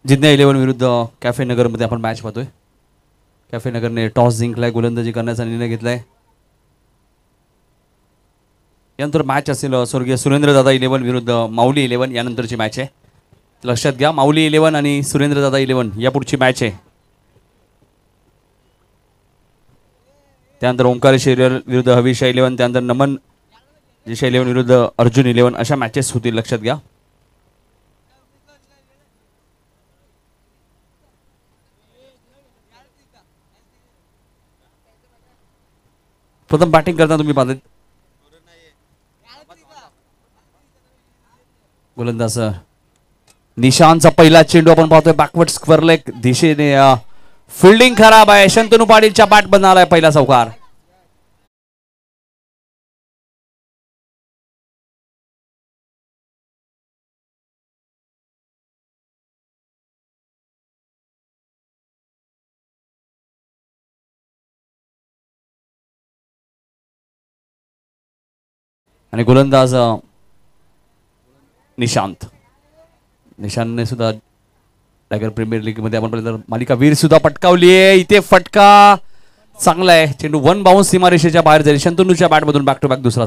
जिद्ना 11 विरुद्ध कॅफे नगर मध्ये आपण मॅच पाहतोय. कॅफे नगरने टॉस जिंकलाय, गोलंदाजी करण्याचा निर्णय घेतलाय. यानंतर मॅच असेल स्वर्गीय सुरेंद्रदादा 11 विरुद्ध माऊली 11. यानंतरची मॅच आहे, लक्षात घ्या. माऊली 11 आणि सुरेंद्रदादा 11 या पुढची मॅच आहे. त्यानंतर ओंकारेश्वर विरुद्ध हवीशा 11, त्यानंतर नमन जिशा 11 विरुद्ध अर्जुन 11 अशा मॅचेस होतील, लक्षात घ्या. प्रथम बॅटिंग करताना तुम्ही पाहता गोलंदाज निशांतचा पहिला चेंडू आपण पाहतोय बॅकवर्ड स्क्वेअर लेग दिशेने. फिल्डिंग खराब आहे, शंतनू पाटीलच्या बॅट बंद आलाय पहिला चौकार. आणि गोलंदाज निशांतने सुद्धा टायगर प्रीमियर लीग मध्ये आपण पाहिलं मालिका वीर सुद्धा पटकावली आहे. इथे फटका चांगला आहे, चेंडू वन बाउन्स सीमारेषेच्या बाहेर जाईल. शंतनूच्या बॅट मधून बॅक टू बॅक दुसरा.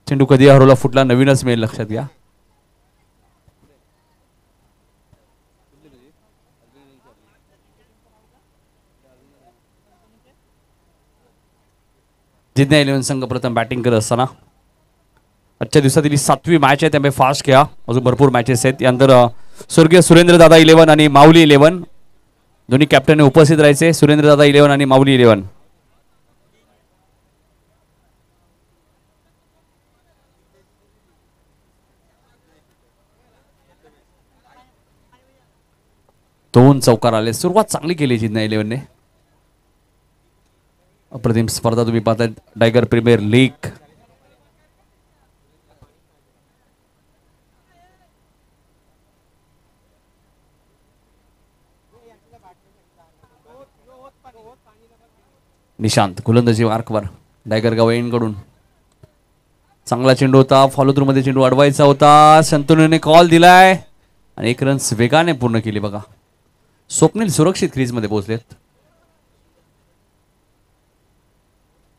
चेंडू कधी हरवला फुटला नवीनच मिळेल, लक्षात घ्या. जिद्ना 11 संघ प्रथम बॅटिंग करत असताना आजच्या दिवसातील 7वी मॅच आहे, त्यामुळे फास्ट घ्या, अजून भरपूर मॅचेस आहेत. यानंतर स्वर्गीय सुरेंद्रदादा 11 आणि माऊली 11 दोन्ही कॅप्टन उपस्थित राहायचे. सुरेंद्रदादा 11 आणि माऊली 11. दोन चौकार आले, सुरुवात चांगली केली जिद्ना 11 ने. अप्रतिम स्पर्धा तुम्ही पाहताय टायगर प्रीमियर लीग. निशांत गोलंदाजी मार्कवर टायगर गवईंकडून चांगला चेंडू होता, फॉलो थ्रू मध्ये चेंडू अडवायचा होता. शंतनूने कॉल दिलाय आणि 1 रन्स वेगाने पूर्ण केली. बघा स्वप्नील सुरक्षित क्रीज मध्ये पोहोचलेत.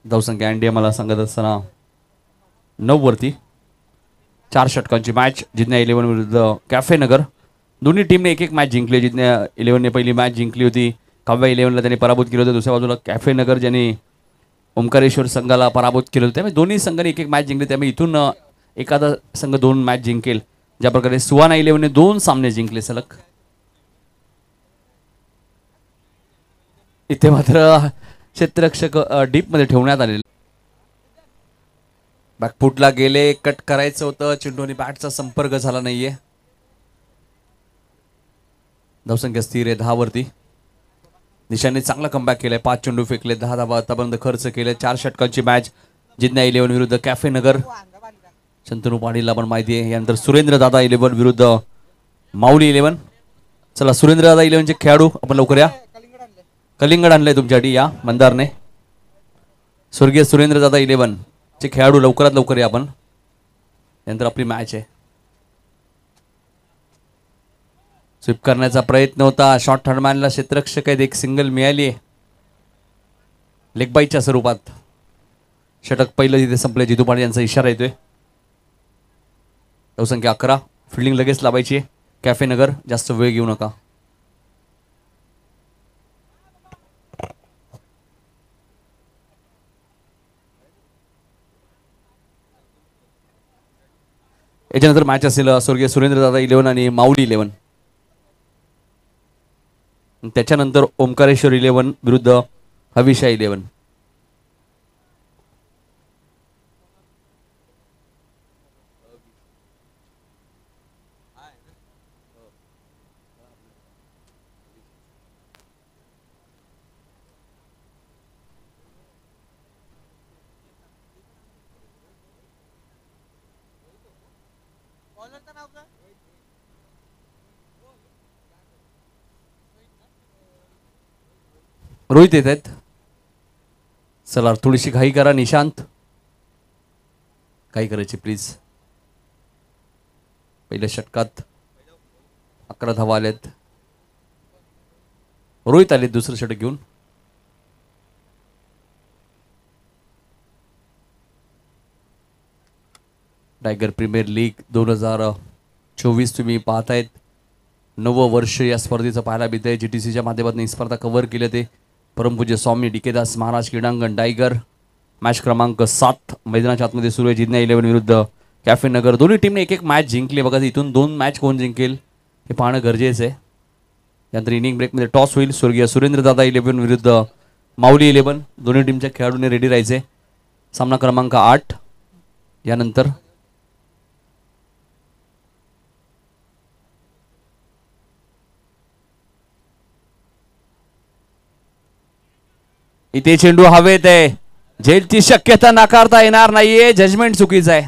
धावसंख्या इंडिया मला सांगत असताना 9 वरती. 4 षटकांची मॅच जिद्ना 11 विरुद्ध कॅफे नगर. दोन्ही टीमने एक मॅच जिंकली. जिद्ना 11 ने पहिली मॅच जिंकली होती, काव्या 11ला त्यांनी पराभूत केलं होतं. दुसऱ्या बाजूला कॅफे नगर ज्यांनी ओंकारेश्वर संघाला पराभूत केलं होतं. त्यामुळे दोन्ही संघांनी एक मॅच जिंकली. त्यामुळे इथून एखादा संघ 2 मॅच जिंकेल. ज्या प्रकारे सुवाना 11 ने 2 सामने जिंकले सलग. इथे मात्र क्षेत्ररक्षक डीप मध्ये ठेवण्यात आलेले. बॅकफुटला गेले, कट करायचं होतं, चेंडूने बॅटचा संपर्क झाला नाहीये. धावसंख्या स्थिर आहे 10 वरती. निशांनी चांगला कमबॅक केलाय, 5 चेंडू फेकले, 10 धावा आतापर्यंत खर्च केले. 4 षटकांची मॅच जिद्ना 11 विरुद्ध कॅफे नगर. शंतनू पाटीलला पण माहिती आहे. यानंतर सुरेंद्रदादा 11 विरुद्ध माऊली 11. चला सुरेंद्रदादा 11 चे खेळाडू आपण लवकर या. कलिंगड आणलंय तुमच्यासाठी या मंदारने. स्वर्गीय सुरेंद्रदादा 11 चे खेळाडू लवकरात लवकर या आपण. यानंतर आपली मॅच आहे. स्वीप करण्याचा प्रयत्न होता, शॉर्ट थर्डमॅनला क्षेत्ररक्षक आहेत, एक सिंगल मिळाली आहे लेग बाईच्या स्वरूपात. षटक पहिलं तिथे संपले. जितू पाटील यांचा इशारा येतोय. धावसंख्या 11. फिल्डिंग लगेच लावायची आहे. कॅफे नगर जास्त वेळ घेऊ नका. याच्यानंतर मॅच असेल स्वर्गीय सुरेंद्रदादा 11 आणि माऊली 11. त्याच्यानंतर ओंकारेश्वर 11 विरुद्ध हवीशा 11. रोहित येत आहेत. चला थोडीशी घाई करा. निशांत घाई करायची प्लीज. पहिल्या षटकात 11 धावा आल्यात. रोहित आले दुसरं षटक घेऊन. टायगर प्रीमियर लीग 2024 तुम्ही पाहतायत. 9वं वर्ष या स्पर्धेचं पाहायला मिळत आहे. GTCच्या माध्यमातून ही स्पर्धा कव्हर केली ते परमपूज्य स्वामी DK दास महाराज क्रीडांगण टायगर. मॅच क्रमांक 7 मैदानाच्या आतमध्ये सुरू आहे. जिन्ना 11 विरुद्ध कॅफे नगर. दोन्ही टीमने एक मॅच जिंकली. बघा इथून 2 मॅच कोण जिंकेल हे पाहणं गरजेचं आहे. त्यानंतर इनिंग ब्रेकमध्ये टॉस होईल. स्वर्गीय सुरेंद्र दादा 11 विरुद्ध माऊली 11. दोन्ही टीमच्या खेळाडूंनी रेडी राहायचे. सामना क्रमांक 8 यानंतर इथे चेंडू हवेत आहे. झेलची शक्यता नाकारता येणार नाहीये. जजमेंट चुकीचं आहे.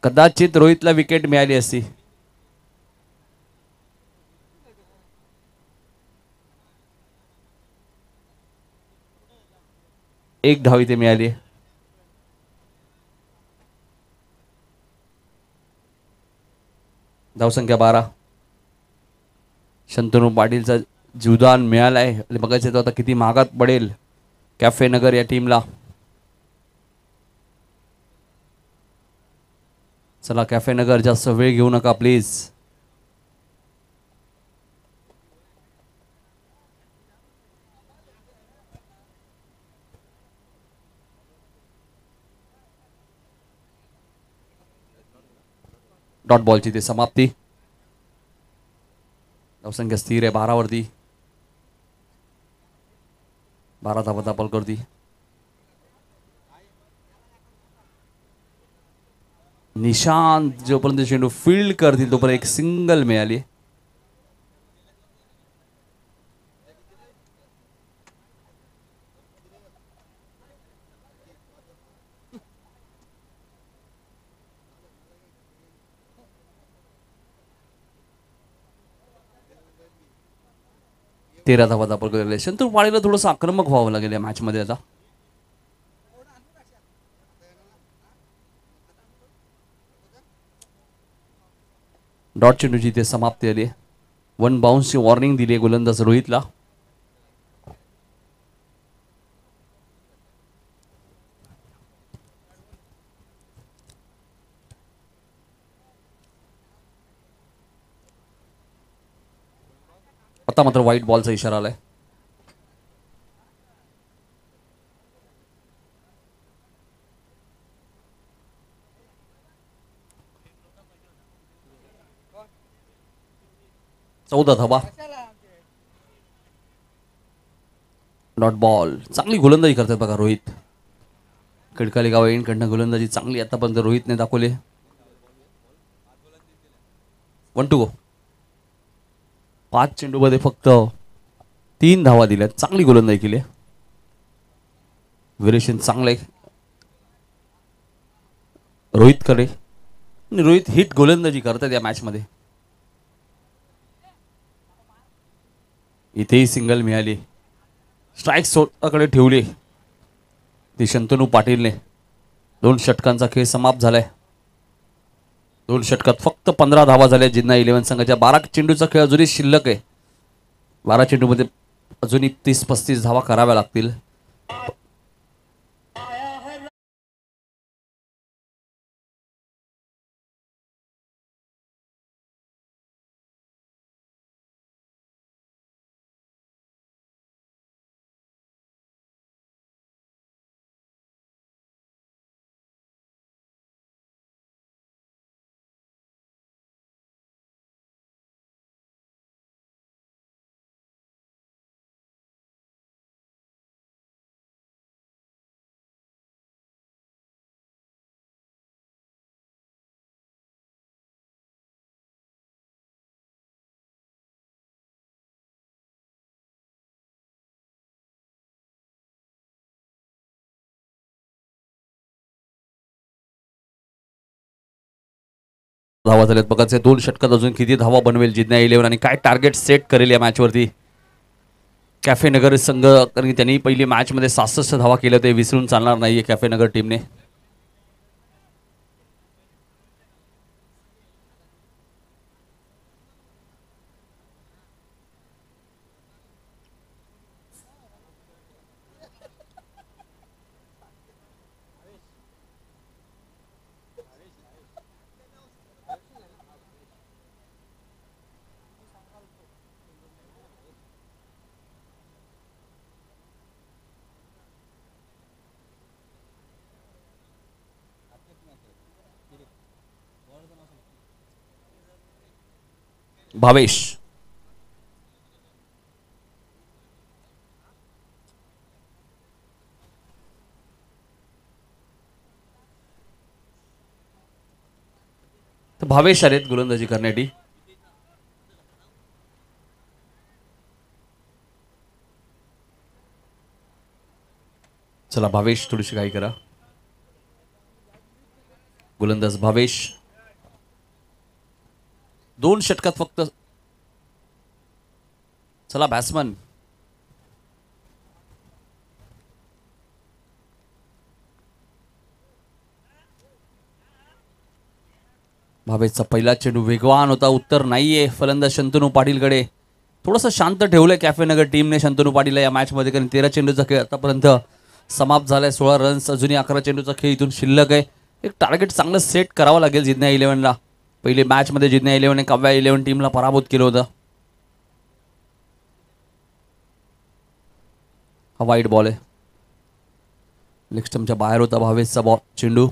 कदाचित रोहितला विकेट मिळाली असती. एक धाव इथे मिळाली. धावसंख्या 12. शंतनू पाटीलचा जीवदान मिळालाय. बघायचं तो आता किती महागात पडेल कॅफे नगर या टीमला. चला कॅफे नगर जास्त वेळ घेऊ नका प्लीज. डॉट बॉलची ते समाप्ती. धावसंख्या स्थिर आहे 12 वरती. 12 धावा दाखल करती. निशांत जोपर्यंत चेंडू फील्ड करतील तोपर्यंत एक सिंगल मिळाली. तेरा धावा दाखल केलेले. शंतनू पाटीलला थोडंसं आक्रमक व्हावं लागेल या मॅच मध्ये आता. डॉट चेंडूची ते समाप्ती आली. 1 बाउन्सची वॉर्निंग दिली गोलंदाज रोहितला. आता मात्र व्हाईट बॉलचा इशारा आलाय. चौदा धावा. Dot ball. चांगली गोलंदाजी करतात बघा रोहित. खडकाली गाव येईनकडनं गोलंदाजी चांगली आतापर्यंत रोहितने दाखवले. 1 टू गो. 5 चेंडूमध्ये फक्त 3 धावा दिल्यात. चांगली गोलंदाजी केली. व्हेरिएशन चांगले रोहित कडे. रोहित हिट गोलंदाजी करतात या मॅच मध्ये. इथेही सिंगल मिळाली. स्ट्राईक स्वतःकडे ठेवली ती शंतनू पाटीलने. 2 षटकांचा खेळ समाप्त झालाय. 2 षटकात फक्त 15 धावा झाल्या जिन्ना 11 संघाच्या. 12 चेंडूचा खेळ अजूनही शिल्लक आहे. 12 चेंडूमध्ये अजूनही 30-35 धावा कराव्या लागतील. धावा झाल्यात. बघायचे 2 षटकात अजून किती धावा बनवेल जिन्ना 11 आणि काय टार्गेट सेट करेल या मॅच वरती. कॅफे नगर संघ, कारण की त्यांनी पहिली मॅच मध्ये 66 धावा केल्या, ते विसरून चालणार नाहीये कॅफे नगर टीमने. भावेश, तर भावेश आलेत गोलंदाजी करण्यासाठी. चला भावेश, थोडीशी घाई करा. गोलंदाज भावेश 2 षटकात फक्त. चला बॅट्समन, भावेशचा पहिला चेंडू वेगवान होता, उत्तर नाहीये. फलंदाज शंतनू पाटीलकडे. थोडंसं शांत ठेवलंय कॅफे नगर टीमने शंतनू पाटीलला या मॅच मध्ये, कारण 13 चेंडूचा खेळ आतापर्यंत समाप्त झालाय. 16 रन्स, अजूनही 11 चेंडूचा खेळ इथून शिल्लक आहे. एक टार्गेट चांगलं सेट करावं लागेल जिद्ना 11ला. पहिली मॅच मध्ये जिद्ना 11ने काव्या 11 टीमला पराभूत केलं होतं. हा वाईट बॉल आहे, लेग स्टंपच्या बाहेर होता भावेशचा बॉल चेंडू.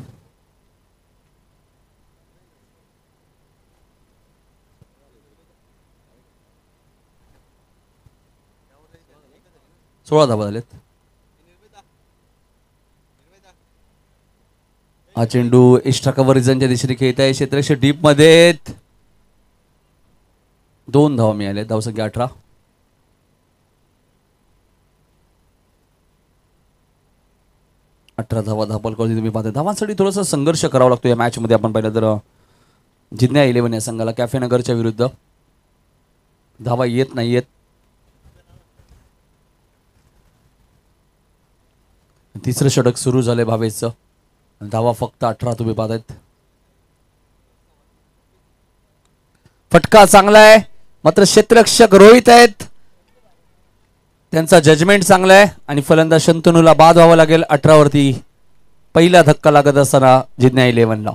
सोळा धावा झालेत. हा चेंडू एक्स्ट्रा कव्हर रिझनच्या दिशेने खेळत आहे. क्षेत्ररक्षक डीप मध्ये 2 धावा मिळाले. धावसंख्या 18. धावा धापल करून तुम्ही पाहता. धावांसाठी थोडासा संघर्ष करावा लागतो या मॅच मध्ये. आपण पाहिलं तर जिद्ना 11 या संघाला कॅफे नगरच्या विरुद्ध धावा येत नाहीयेत. तिसरं षटक सुरू झालंय भावेशचं. धावा फक्त 18 तुम्ही पाहतायत. फटका चांगला आहे, मात्र क्षेत्ररक्षक रोहित आहेत, त्यांचा जजमेंट चांगला आहे आणि फलंदाज शंतनूला बाद व्हावं लागेल. 18 वरती पहिला धक्का लागत असताना जिद्ना 11ला.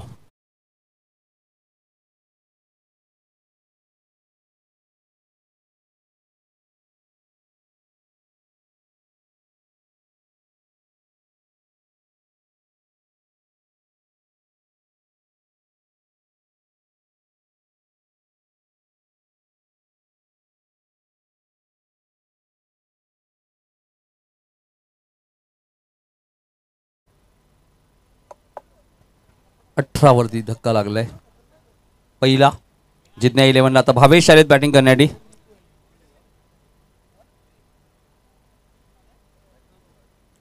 वरती धक्का लागलाय पहिला जिद्ना 11ला. आता भावेश आलेत बॅटिंग करण्यासाठी.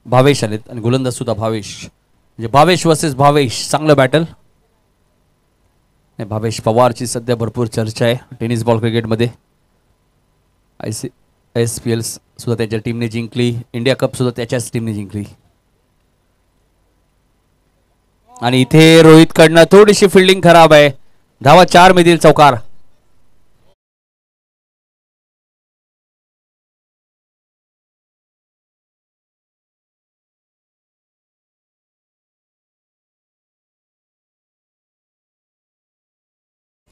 भावेश आलेत आणि गोलंदाज सुद्धा भावेश, म्हणजे भावेश वर्सेस भावेश. चांगलं बॅटल. भावेश पवारची सध्या भरपूर चर्चा आहे टेनिस बॉल क्रिकेटमध्ये. ICSPL सुद्धा त्याच्या टीमने जिंकली, इंडिया कप सुद्धा त्याच्याच टीमने जिंकली. आणि इथे रोहित कडनं थोडीशी फिल्डिंग खराब आहे. धावा 4 मिळतील. चौकार.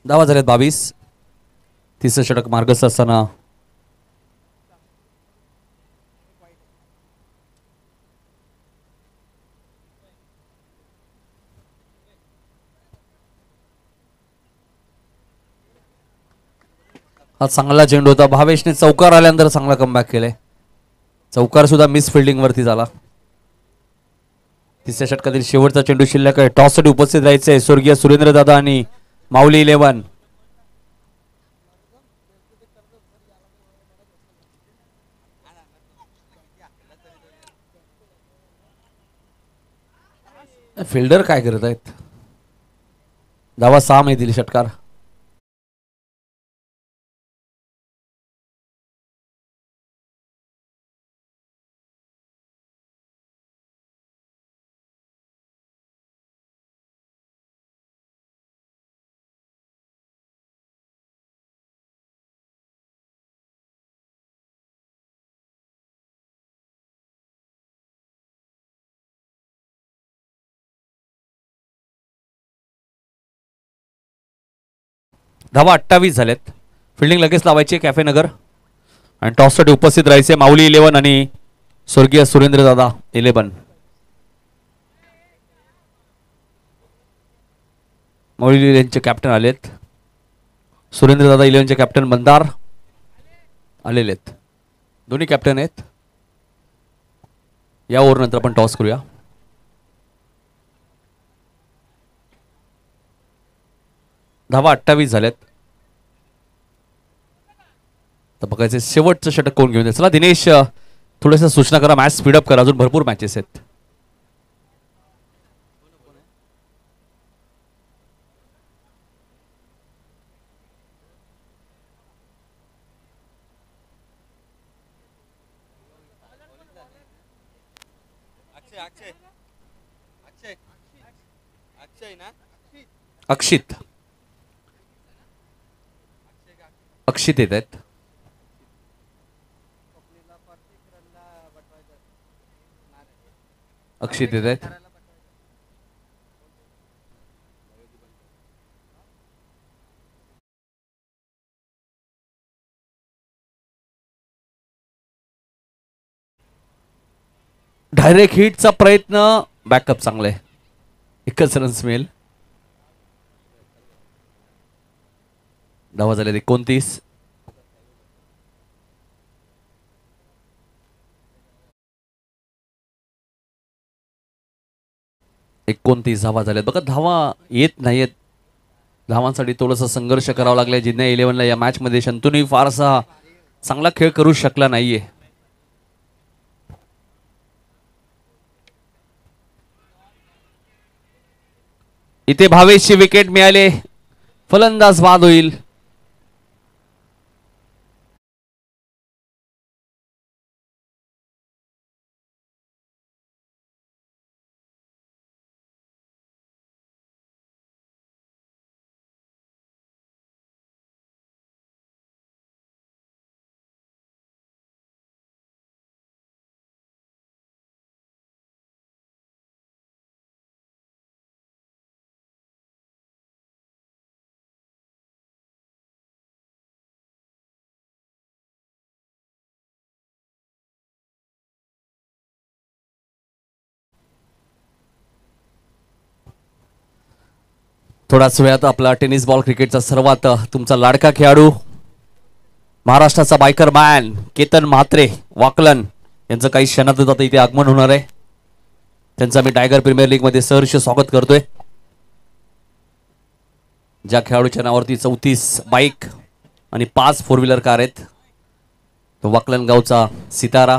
धावा झाल्यात 22. तिसरं षटक मार्गस्थ असताना हा चांगला चेंडू होता. भावेशने चौकार आल्यानंतर चांगला कमबॅक केलाय. चौकार सुद्धा मिस फिल्डिंग वरती झाला. तिसऱ्या षटकातील शेवटचा चेंडू शिल्लक आहे. टॉस साठी उपस्थित राहायचंय स्वर्गीय सुरेंद्र दादा आणि माऊली 11. फिल्डर काय करत आहेत. धावा 6 मिळतील. षटकार. धावा 28 झाल्यात. फिल्डिंग लगेच लावायची कॅफे नगर आणि टॉससाठी उपस्थित राहायचे माऊली 11 आणि स्वर्गीय सुरेंद्रदादा 11. माऊली 11चे कॅप्टन आलेत. सुरेंद्रदादा 11चे कॅप्टन मंदार आलेले आहेत. दोन्ही कॅप्टन आहेत. या ओव्हर नंतर आपण टॉस करूया. धावा 28 झाल्यात. तर बघायचं शेवटचं षटक कोण घेऊन चला दिनेश थोडंसं सूचना करा. मॅच स्पीडअप करा. अजून भरपूर मॅचेस आहेत. अक्षित अक्षित येत आहेत. अक्षित येत आहेत. डायरेक्ट हिटचा प्रयत्न. बॅकअप चांगला आहे. एकच रन्स मिळेल. धावा झाले 29. धावा झाल्यात. बघा धावा येत नाहीयेत. धावांसाठी थोडासा संघर्ष करावा लागलाय जिन्ना 11ला या मॅच मध्ये. शंतनूही फारसा चांगला खेळ करू शकला नाहीये. इथे भावेशची विकेट मिळाले. फलंदाज बाद होईल. थोडाच वेळात आपला टेनिस बॉल क्रिकेटचा सर्वात तुमचा लाडका खेळाडू महाराष्ट्राचा बायकर मॅन केतन म्हात्रे वाकलन यांचं काही क्षणातच आता इथे आगमन होणार आहे. त्यांचं मी टायगर प्रीमियर लीग मध्ये सहर्ष स्वागत करतोय. ज्या खेळाडूच्या नावावरती 34 बाईक आणि 5 4 व्हीलर कार आहेत तो वाकलन गावचा सितारा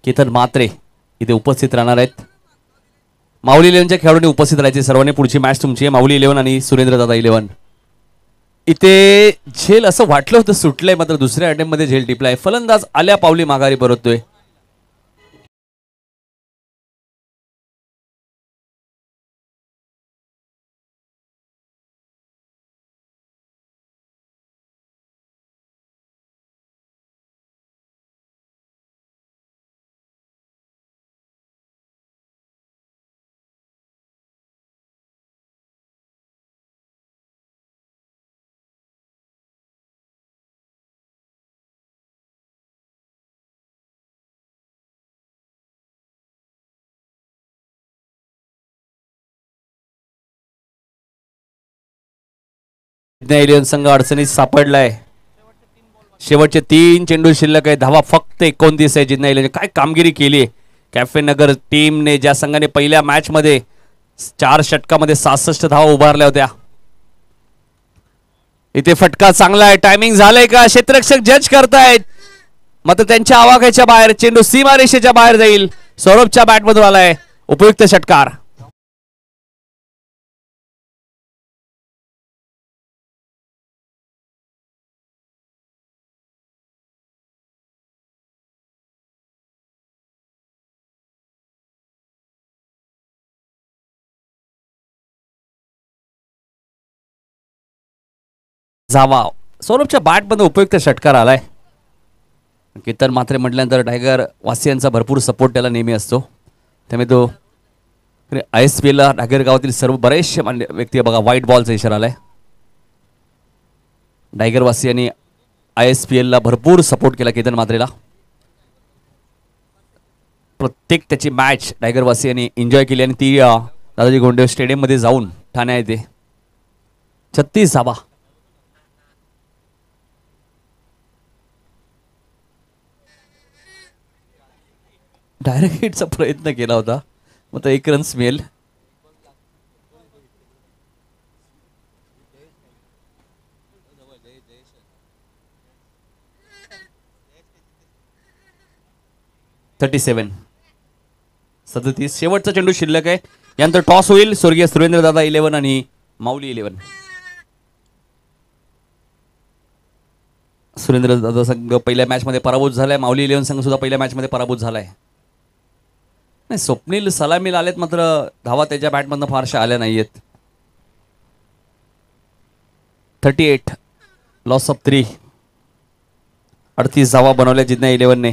केतन म्हात्रे इथे उपस्थित राहणार आहेत. माऊली 11च्या खेळाडूंनी उपस्थित राहायचे. सर्वांनी पुढची मॅच तुमची आहे. माऊली 11 आणि सुरेंद्रदादा 11. इथे झेल असं वाटलं होतं सुटलंय मात्र दुसऱ्या अटेम्प्ट मध्ये झेल टिपलाय. फलंदाज आल्या पावली माघारी परततोय. संघ अडचणीत सापडलाय. शेवटचे 3 चेंडू शिल्लक आहे. धावा फक्त 29 आहे. जिन्ना 11 काय कामगिरी केली कॅफे नगर टीमने. ज्या संघाने पहिल्या मॅच मध्ये 4 षटकामध्ये 66 धावा उभारल्या होत्या. इथे फटका चांगला आहे. टायमिंग झालंय का क्षेत्ररक्षक जज करतायत मात्र त्यांच्या आवाक्याच्या बाहेर चेंडू सीमारेषेच्या बाहेर जाईल. सौरभच्या बॅटमधून आलाय उपयुक्त षटकार. जावा सौरभच्या बॅटमध्ये उपयुक्त षटकार आलाय. केतन म्हात्रे म्हटल्यानंतर टायगर वासियांचा भरपूर सपोर्ट त्याला नेहमी असतो. त्यामुळे तो ISPL ला टायगर गावातील सर्व बरेचसे व्यक्ती बघा व्हाईट बॉलचा इशारा आलाय. डायगरवासियांनी ISPL ला भरपूर सपोर्ट केला केतन म्हात्रेला. प्रत्येक त्याची मॅच टायगरवासियांनी एन्जॉय केली आणि ती दादाजी गोंडे स्टेडियम मध्ये जाऊन ठाणे येते 36 धावा. डायरेक्ट हिटचा प्रयत्न केला होता, मग तो 1 रन्स मिळेल. $37 शेवटचा चेंडू शिल्लक आहे. यानंतर टॉस होईल. स्वर्गीय सुरेंद्र दादा 11 आणि माऊली 11. सुरेंद्र दादा संघ पहिल्या मॅच मध्ये पराभूत झालाय. माऊली 11 संघ सुद्धा पहिल्या मॅच मध्ये पराभूत झालाय. नाही, स्वप्नील सलामीला आलेत, मात्र धावा त्याच्या बॅटमधनं फारशा आल्या नाहीयेत. 38 लॉस ऑफ 3. 38 धावा बनवल्या जिद्ना 11ने.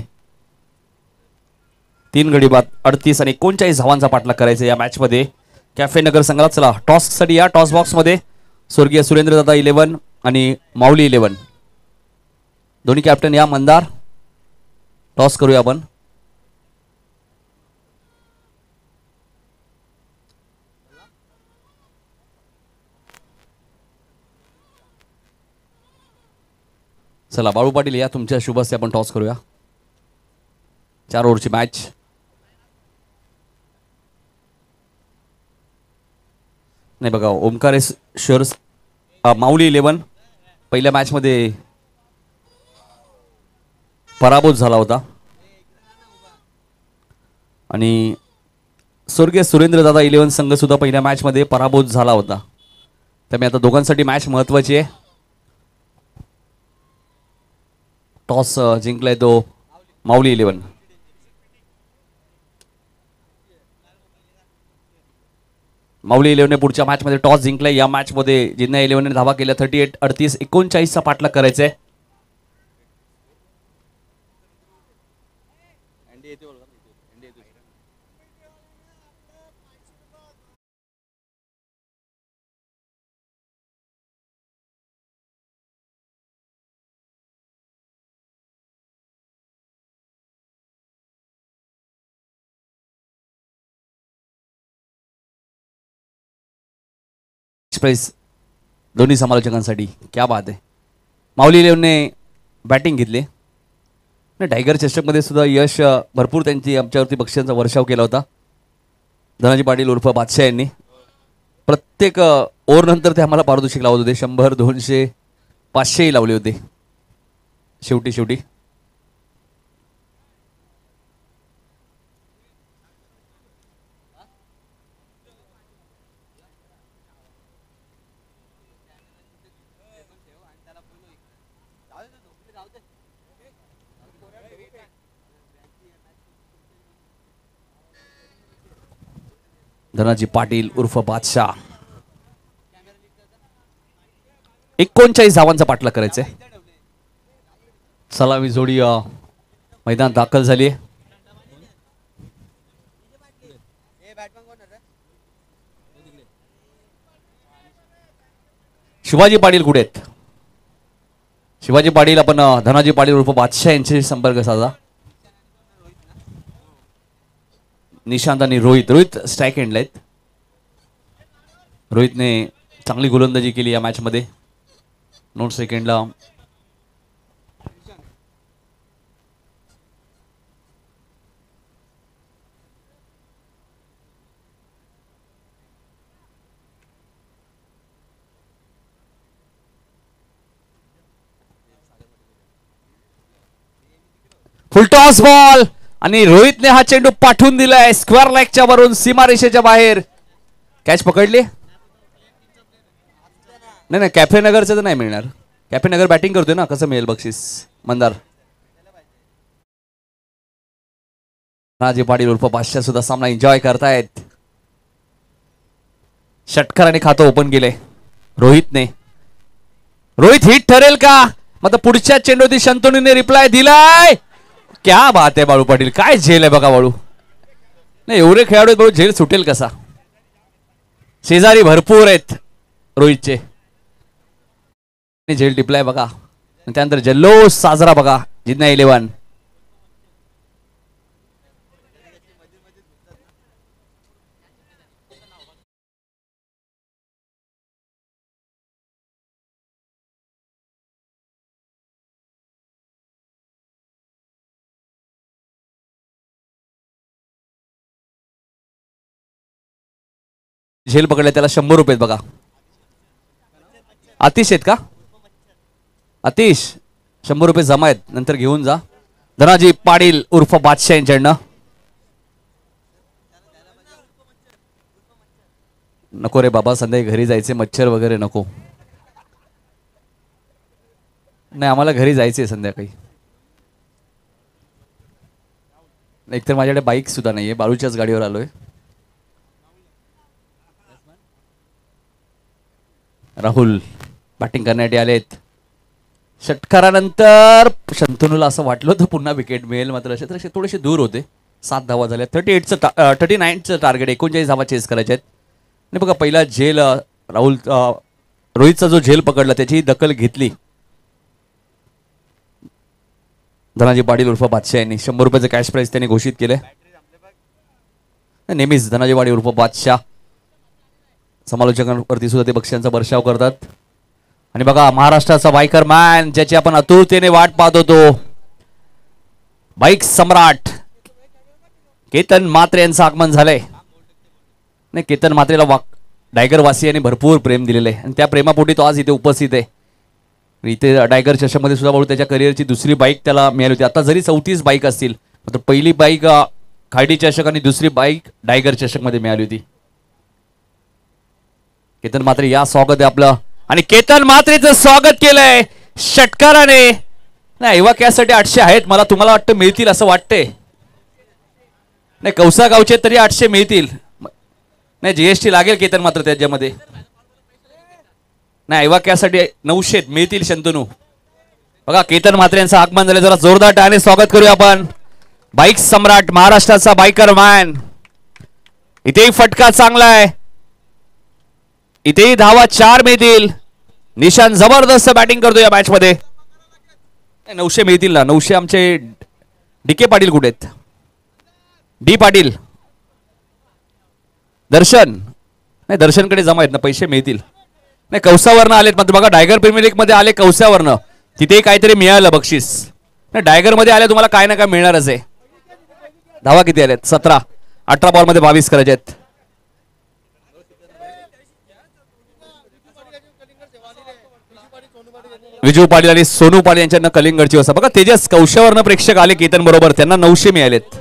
3 गडी बाद 38 आणि 39 धावांचा पाठलाग करायचा या मॅच मध्ये कॅफे नगर संघाला. चला टॉस साठी या. टॉस बॉक्स मध्ये स्वर्गीय सुरेंद्र दादा 11 आणि माऊली 11 दोन्ही कॅप्टन या. मंदार टॉस करूया आपण. चला बाळू पाटील या, तुमच्या शुभ हस्ते आपण टॉस करूया. 4 ओव्हरची मॅच. नाही बघा, ओमकारेश्वर माऊली 11 पहिल्या मॅच मध्ये पराभूत झाला होता आणि स्वर्गीय सुरेंद्र दादा 11 संघ सुद्धा पहिल्या मॅच मध्ये पराभूत झाला होता. त्यामुळे आता दोघांसाठी मॅच महत्वाची आहे. टॉस जिंकलाय तो माऊली 11. माऊली 11ने पुढच्या मॅच मध्ये टॉस जिंकलाय. या मॅच मध्ये जिद्ना 11ने धावा केल्या. 38 38 39 चा पाठलाग करायचा आहे. प्राइस दोन्ही समालोचकांसाठी. क्या बात आहे. माऊली 11ने बॅटिंग घेतली. टायगर चषकमध्ये सुद्धा यश भरपूर त्यांची आमच्यावरती बक्षिसांचा वर्षाव केला होता. धनाजी पाटील उर्फ बादशाह यांनी प्रत्येक ओव्हर नंतर ते आम्हाला पारितोषिक लावत होते. 100 200 500 लावले होते शेवटी. धनाजी पाटील उर्फ बादशाह 39 धावांचा पाठलाग करायचा आहे. सलामी जोडी मैदान दाखल झाली आहे. शिवाजी पाटील कुठे आहेत? शिवाजी पाटील, आपण धनाजी पाटील उर्फ बादशाह यांच्याशी संपर्क साधा. निशांत आणि रोहित स्ट्राईक एंडला आहेत. रोहितने चांगली गोलंदाजी केली या मॅच मध्ये. 9 सेकंडला फुलटॉस बॉल आणि रोहितने हा चेंडू पाठवून दिलाय स्क्वेअर लेगच्या वरून सीमारेषेच्या बाहेर. कॅच पकडली. नाही कॅफे नगरचं तर नाही मिळणार. कॅफे नगर बॅटिंग करतोय ना, कसं मिळेल बक्षीस? मंदार. राजे पाटील उर्फ बादशाह सुद्धा सामना एन्जॉय करतायत. षटकाराने खातं ओपन केलंय रोहितने. रोहित हिट ठरेल का? मग पुढच्या चेंडूवरती शंतनूने रिप्लाय दिलाय. क्या बात आहे बाळू पाटील, काय झेल आहे बघा बाळू. नाही एवढे खेळाडू बाळू, झेल सुटेल कसा? शेजारी भरपूर आहेत रोहितचे. झेल टिपलाय बघा. त्यानंतर जल्लोष साजरा बघा जिद्ना 11. झेल पकडले त्याला 100 रुपये बघा. आतिश आहेत का? आतिश 100 रुपये जमा आहेत, नंतर घेऊन जा. धनाजी पाटील उर्फ बादशाह यांच्याकडनं. नको रे बाबा, संध्याकाळी घरी जायचे, मच्छर वगैरे नको. नाही आम्हाला घरी जायचंय संध्याकाळी. एकतर माझ्याकडे बाईक सुद्धा नाहीये, बाळूच्याच गाडीवर आलोय. राहुल बॅटिंग करण्यासाठी आलेत. षटकारानंतर शंतनूला असं वाटलं होतं पुन्हा विकेट मिळेल, मात्र असे थोडेसे दूर होते. 7 धावा झाल्या. 39चं टार्गेट, 39 धावा चेस करायचे आहेत. आणि बघा पहिला झेल राहुल रोहितचा जो झेल पकडला त्याची दखल घेतली धनाजी पाटील उर्फ बादशाह यांनी. 100 रुपयाचं कॅश प्राइस त्यांनी घोषित केले. नेहमीच धनाजी पाटील उर्फ बादशाह समालोचकांवरती सुद्धा ते बक्षिसांचा वर्षाव करतात. आणि बघा महाराष्ट्राचा बायकर मॅन ज्याची आपण आतुरतेने वाट पाहत होतो, बाईक सम्राट केतन म्हात्रे यांचं आगमन झालंय. नाही, केतन म्हात्रेला डायगर वासियांनी भरपूर प्रेम दिलेलं आहे आणि त्या प्रेमापोटी तो आज इथे उपस्थित आहे. इथे डायगर चषकमध्ये सुद्धा बघू त्याच्या करिअरची दुसरी बाईक त्याला मिळाली होती. आता जरी 34 बाईक असतील, मात्र पहिली बाईक खाडी चषक आणि दुसरी बाईक डायगर चषकमध्ये मिळाली होती. केतन म्हात्रे या स्वागत आहे आपलं. आणि केतन म्हात्रेचं स्वागत केलंय षटकाराने. नाही एव्हा त्यासाठी 800 आहेत, मला तुम्हाला वाटतं मिळतील असं वाटतंय. नाही कौसा गावचे तरी 800 मिळतील. नाही जीएसटी लागेल केतन मात्र त्याच्यामध्ये. नाही एव्हा त्यासाठी 900 मिळतील शंतनू. बघा केतन म्हात्रे यांचं आगमन झालं, जरा जोरदार टाळ्याने स्वागत करूया आपण. बाईक सम्राट महाराष्ट्राचा बायकर मॅन. इथेही फटका चांगला आहे, इथेही धावा 4 मिळतील. निशान जबरदस्त बॅटिंग करतो या मॅच मध्ये. 900 मिळतील ना. 900 आमचे डीके पाटील कुठे आहेत? डी पाटील, दर्शन. नाही दर्शनकडे जमा आहेत ना, पैसे मिळतील. नाही कौसावरनं आलेत, मात्र बघा डायगर प्रीमियर लीग मध्ये आले कौसावरनं, तिथे काहीतरी मिळालं बक्षीस. नाही डायगर मध्ये आले तुम्हाला काय ना काय मिळणारच आहे. धावा किती आल्यात? 17. 18 बॉल मध्ये 22 करायचे आहेत. विजू पाटील आणि सोनू पाटील यांच्यानं कलिंगडची वसा. बघा तेजस कौशावरनं प्रेक्षक आले केतन बरोबर, त्यांना 900 मिळालेत.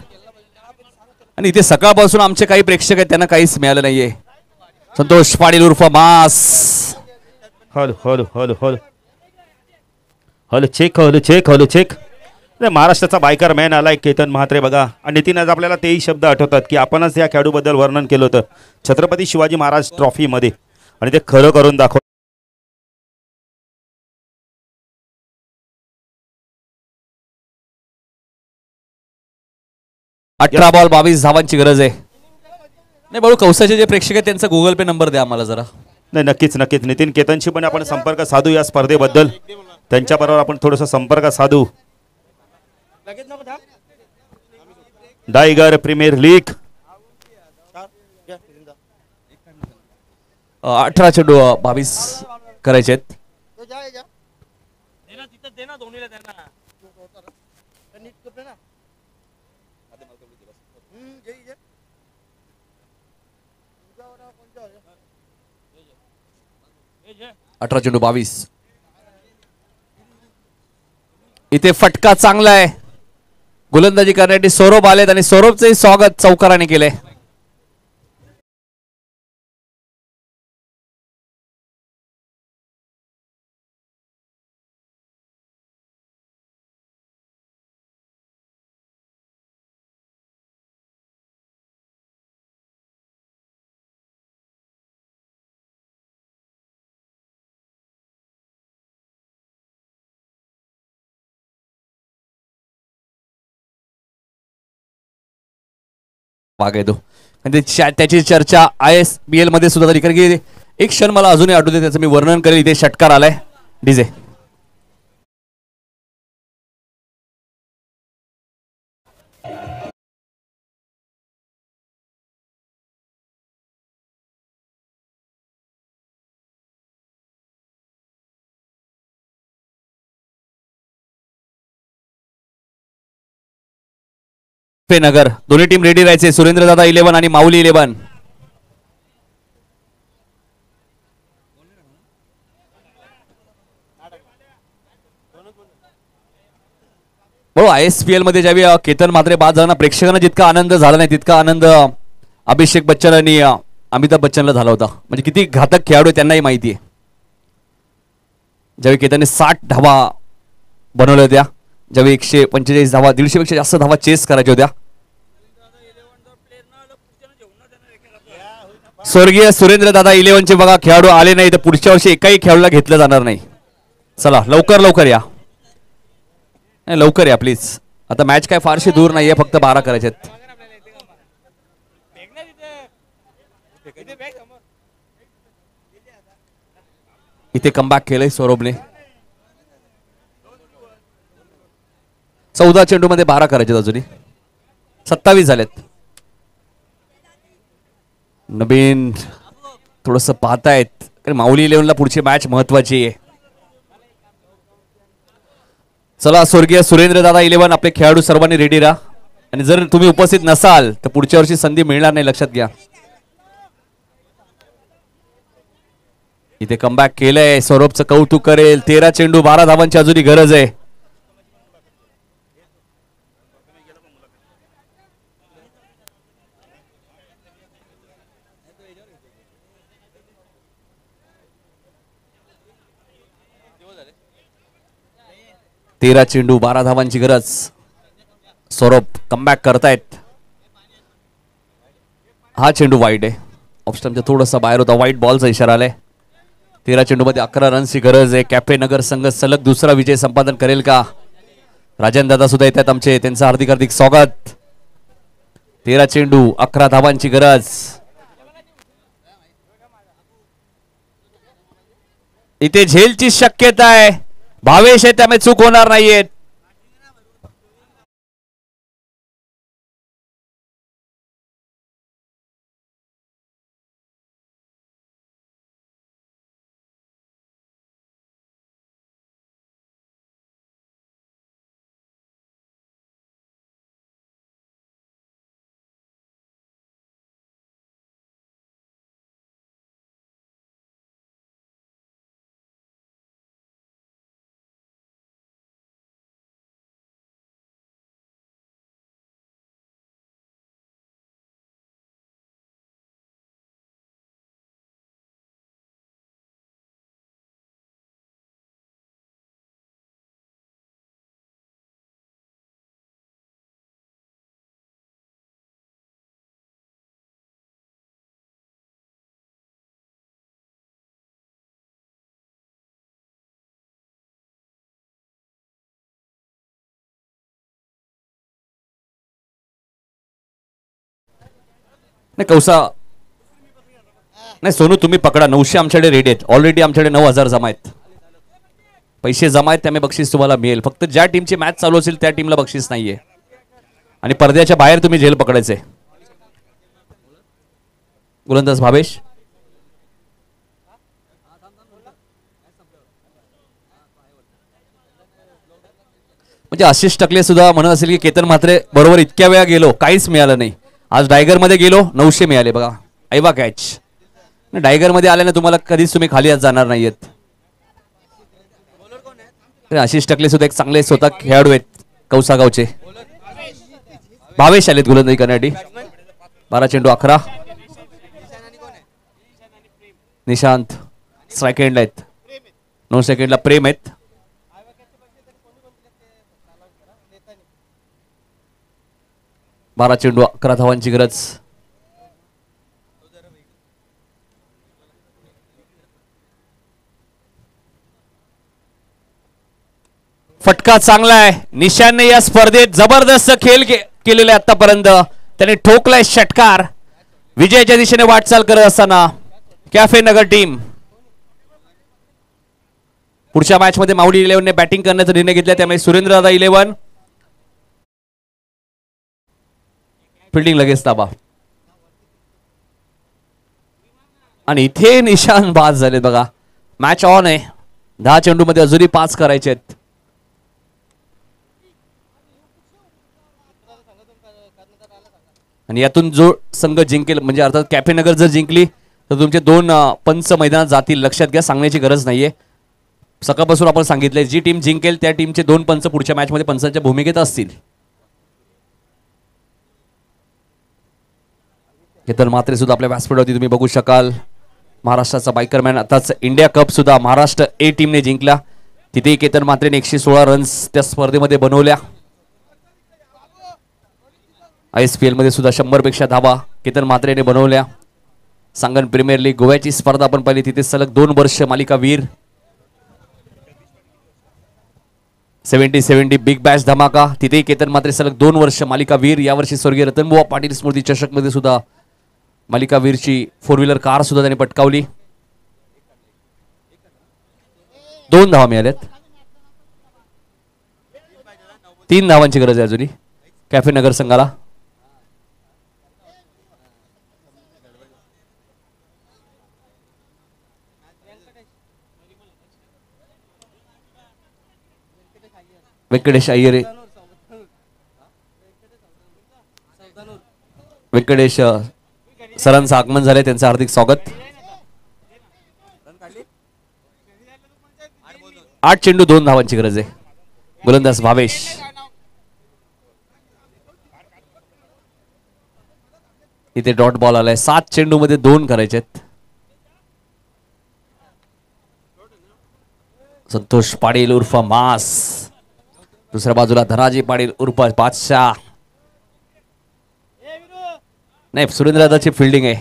आणि इथे सकाळपासून आमचे काही प्रेक्षक आहेत त्यांना काहीच मिळालं नाहीये. संतोष पाटील उर्फ mass. Hello hello hello hello hello check hello check hello check. महाराष्ट्राचा बायकर मॅन आलाय केतन म्हात्रे बघा. आणि नितीन आज आपल्याला तेही शब्द आठवतात की आपणच या खेळाडूबद्दल वर्णन केलं होतं छत्रपती शिवाजी महाराज ट्रॉफी मध्ये, आणि ते खरं करून दाखव. 18 बॉल 22 धावांची गरज आहे. नाही बाळू कौसाचे जे प्रेक्षक आहेत त्यांचा गुगल पे नंबर द्या आम्हाला जरा. नाही नक्कीच नक्कीच नितीन केतनशी पण आपण संपर्क साधू या स्पर्धेबद्दल. त्यांच्याबरोबर आपण थोडासा संपर्क साधू. डायगर प्रीमियर लीग 18 चेंडू 22 करायचे आहेत. अठरा चेंडू 22. इथे फटका चांगला आहे. गोलंदाजी करण्यासाठी सौरभ आलेत आणि सौरभचंही स्वागत चौकाराने केलंय. भाग आहे तो. त्याची चर्चा ISBL मध्ये सुद्धा झाली, कारण की एक क्षण मला अजूनही आठवते त्याचं मी वर्णन करेल. इथे षटकार आलाय डीजे नगर दोन्ही टीम रेडी राहायचे. सुरेंद्र दादा 11 आणि माऊली 11. बरोबर. ISPL मध्ये ज्यावेळी केतन म्हात्रे बाद झाला, प्रेक्षकांना जितका आनंद झाला नाही तितका आनंद अभिषेक बच्चन आणि अमिताभ बच्चनला झाला होता. म्हणजे किती घातक खेळाडू आहे त्यांनाही माहिती आहे. ज्यावेळी केतनने 60 धावा बनवल्या होत्या, ज्यावेळी 145 धावा, 150 पेक्षा जास्त धावा चेस करायच्या होत्या. स्वर्गीय सुरेंद्र दादा 11 चे बघा खेळाडू आले नाही तर पुढच्या वर्षी एकाही खेळाडूला घेतलं जाणार नाही. चला लवकर या, नाही लवकर या प्लीज. आता मॅच काय फारशी दूर नाहीये, फक्त 12 करायचे आहेत. इथे कमबॅक केलंय सौरभने. 14 चेंडू मध्ये 12 करायचे अजूनही. 27 झालेत. नवीन थोडस पाहतायत कारण माऊली 11 ला पुढची मॅच महत्वाची आहे. चला स्वर्गीय सुरेंद्र दादा 11 आपले खेळाडू सर्वांनी रेडी राहा. आणि जर तुम्ही उपस्थित नसाल तर पुढच्या वर्षी संधी मिळणार नाही, लक्षात घ्या. इथे कमबॅक केलंय, सौरभचं कौतुक करेल. 13 चेंडू 12 धावांची अजूनही गरज आहे. तेरा चेंडू 12 धावांची गरज. सौरभ कमबॅक करतायत. हा चेंडू वाईट आहे, ऑफ स्टंपच्या थोडासा बाहेर होता. वाईट बॉलचा इशारा आलाय. 13 चेंडू मध्ये 11 रन्सची गरज आहे. कॅफे नगर संघ सलग दुसरा विजय संपादन करेल का? राजन दादा सुद्धा येतात आमचे, त्यांचं हार्दिक हार्दिक स्वागत. 13 चेंडू 11 धावांची गरज. इथे झेलची शक्यता आहे. भावेश आहे त्यामुळे चूक होणार नाहीये. नाही कौसा नाही सोनू तुम्ही पकडा. 900 आमच्याकडे रेडी आहेत. ऑलरेडी आमच्याकडे 9000 जमा आहेत. पैसे जमा आहेत त्यामुळे बक्षीस तुम्हाला मिळेल. फक्त ज्या टीमची मॅच चालू असेल त्या टीमला बक्षीस नाहीये. आणि पडद्याच्या बाहेर तुम्ही झेल पकडायचे. गोलंदाज भावेश. म्हणजे आशिष टकले सुद्धा म्हणत असेल की केतन म्हात्रे बरोबर इतक्या वेळा गेलो काहीच मिळालं नाही. आज डायगर मध्ये गेलो 900 मिळाले बघा. ऐवा कॅच. डायगर मध्ये आल्याने तुम्हाला कधीच तुम्ही खाली आज जाणार नाहीयेत. आशिष टकले सुद्धा एक चांगले स्वतः खेळाडू आहेत कौसा गावचे. भावेश आलेत गोलंदाजी करण्यासाठी. 12 चेंडू 11. निशांत स्ट्राईक एंडला आहेत. 9 सेकंडला प्रेम आहेत. बारा चेंडू 11 धावांची गरज. फटका चांगला आहे. निशांतने या स्पर्धेत जबरदस्त खेळ केलेले आतापर्यंत. त्याने ठोकलाय षटकार. विजयाच्या दिशेने वाटचाल करत असताना कॅफे नगर टीम पुढच्या मॅच मध्ये माऊली 11 ने बॅटिंग करण्याचा निर्णय घेतला, त्यामुळे सुरेंद्रदादा 11 फिल्डिंग लगेच ताबा. आणि इथे निशान बाद झाले बघा. मॅच ऑन आहे. 10 चेंडू मध्ये अजूनही 5 करायचे आहेत. आणि यातून जो संघ जिंकेल, म्हणजे अर्थात कॅफे नगर जर जिंकली तर तुमचे 2 पंच मैदानात जातील. लक्षात घ्या, सांगण्याची गरज नाहीये. सकाळपासून आपण सांगितलंय जी टीम जिंकेल त्या टीमचे 2 पंच पुढच्या मॅच मध्ये पंचांच्या भूमिकेत असतील. केतन म्हात्रे सुद्धा आपल्या व्यासपीठावरती तुम्ही बघू शकाल. महाराष्ट्राचा बायकरमॅन, आताच इंडिया कप सुद्धा महाराष्ट्र ए टीमने जिंकला. तिथेही केतन म्हात्रेने 116 रन्स त्या स्पर्धेमध्ये बनवल्या. ISPL मध्ये सुद्धा 100 पेक्षा धावा केतन म्हात्रेने बनवल्या. सांगन प्रीमियर लीग गोव्याची स्पर्धा आपण पाहिली, तिथे सलग 2 वर्ष मालिका वीर. 70-70 बिग बॅश धमाका, तिथेही केतन म्हात्रे सलग 2 वर्ष मालिका वीर. यावर्षी स्वर्गीय रतनबुवा पाटील स्मृती चषक मध्ये सुद्धा मालिका वीरची 4 व्हीलर कार सुद्धा त्यांनी पटकावली. 2 धावा मिळाल्यात. 3 धावांची गरज आहे अजूनही कॅफे नगर संघाला. व्यंकटेश अय्यर, व्यंकटेश सरांचं आगमन झालंय, त्यांचं हार्दिक स्वागत. 8 चेंडू 2 धावांची गरज आहे. गोलंदाज भावेश. इथे डॉट बॉल आलाय. 7 चेंडू मध्ये 2 करायचे आहेत. संतोष पाटील उर्फ मास, दुसऱ्या बाजूला धनाजी पाटील उर्फ बादशाह. नाही, सुरेंद्रदादाची फिल्डिंग आहे.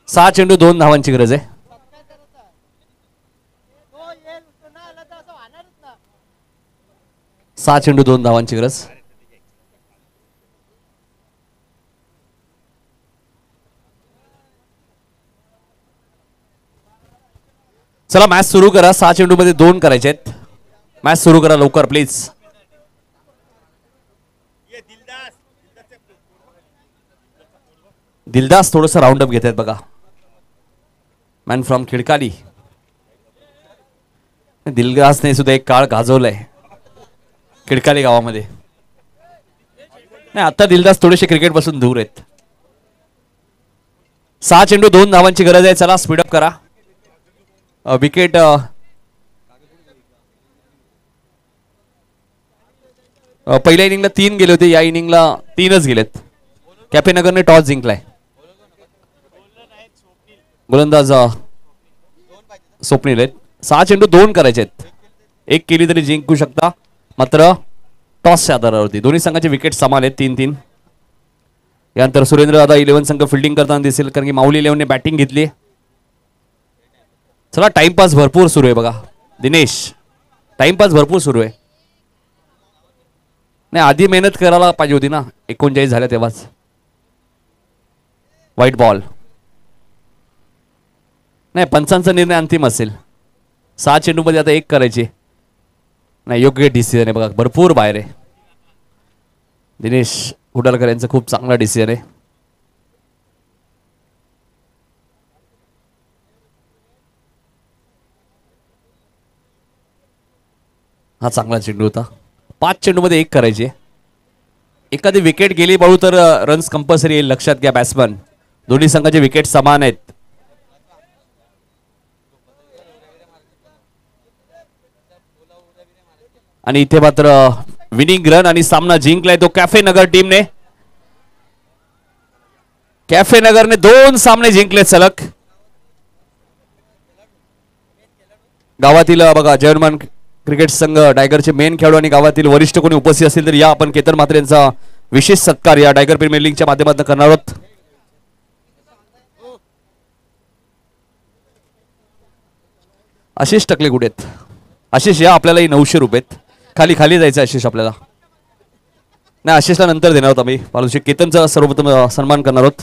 6 चेंडू 2 धावांची गरज आहे. 6 चेंडू 2 धावांची गरज. चला मॅच सुरू करा. 6 चेंडू मध्ये 2 करायचे आहेत. मॅच सुरू करा लवकर प्लीज. दिलदास थोडंसं राऊंड अप घेत आहेत बघा. Man from खिडकाली. दिलदासने सुद्धा एक काळ गाजवलाय खिडकाली गावामध्ये. नाही, आता दिलदास थोडेसे क्रिकेट पासून दूर आहेत. 6 चेंडू 2 धावांची गरज आहे. चला स्पीडअप करा. विकेट पहिल्या इनिंगला 3 गेले होते, या इनिंगला 3च गेलेत. कॅफे नगरने टॉस जिंकलाय. गोलंदाज स्वप्नील आहेत. 6 चेंडू 2 करायचे आहेत. 1 केली तरी जिंकू शकता, मात्र टॉसच्या आधारावरती. दोन्ही संघाचे विकेट समान आहेत, 3-3. यानंतर सुरेंद्रदादा 11 संघ फिल्डिंग करताना दिसेल, कारण की माऊली 11 ने बॅटिंग घेतली. चला टाइमपास भरपूर सुरू आहे बघा. दिनेश, टाइमपास भरपूर सुरू आहे. नाही, आधी मेहनत करायला पाहिजे होती ना. 39 झाल्या तेव्हाच. White ball. नाही, पंचांचा निर्णय अंतिम असेल. 6 चेंडू मध्ये आता 1 करायचे. नाही, योग्य डिसिजन आहे बघा. भरपूर बाहेर आहे. दिनेश हुडालकर यांचं खूप चांगला डिसिजन आहे. हा चांगला चेंडू होता. 5 चेंडू मध्ये 1 करायचे. एखादी विकेट गेली बाळू तर रन्स कंपल्सरी येईल, लक्षात घ्या बॅट्समन. दोन्ही संघाचे विकेट समान आहेत. आणि इथे मात्र विनिंग रन आणि सामना जिंकलाय तो कॅफे नगर टीमने. कॅफे नगरने 2 सामने जिंकले सलग. गावातील बघा जर्मन क्रिकेट संघ डायगरचे मेन खेळाडू आणि गावातील वरिष्ठ कोणी उपस्थित असतील तर या. आपण केतन म्हात्रे यांचा विशेष सत्कार या डायगर प्रीमियर लीगच्या माध्यमातून करणार आहोत. आशिष टकले कुठे आहेत? आशिष या, आपल्यालाही 900 रुपये. खाली खाली जायचं आशिष आपल्याला. नाही आशिषला नंतर देणार आहोत आम्ही. पारितोषिक केतनचा सर्वप्रथम सन्मान करणार आहोत.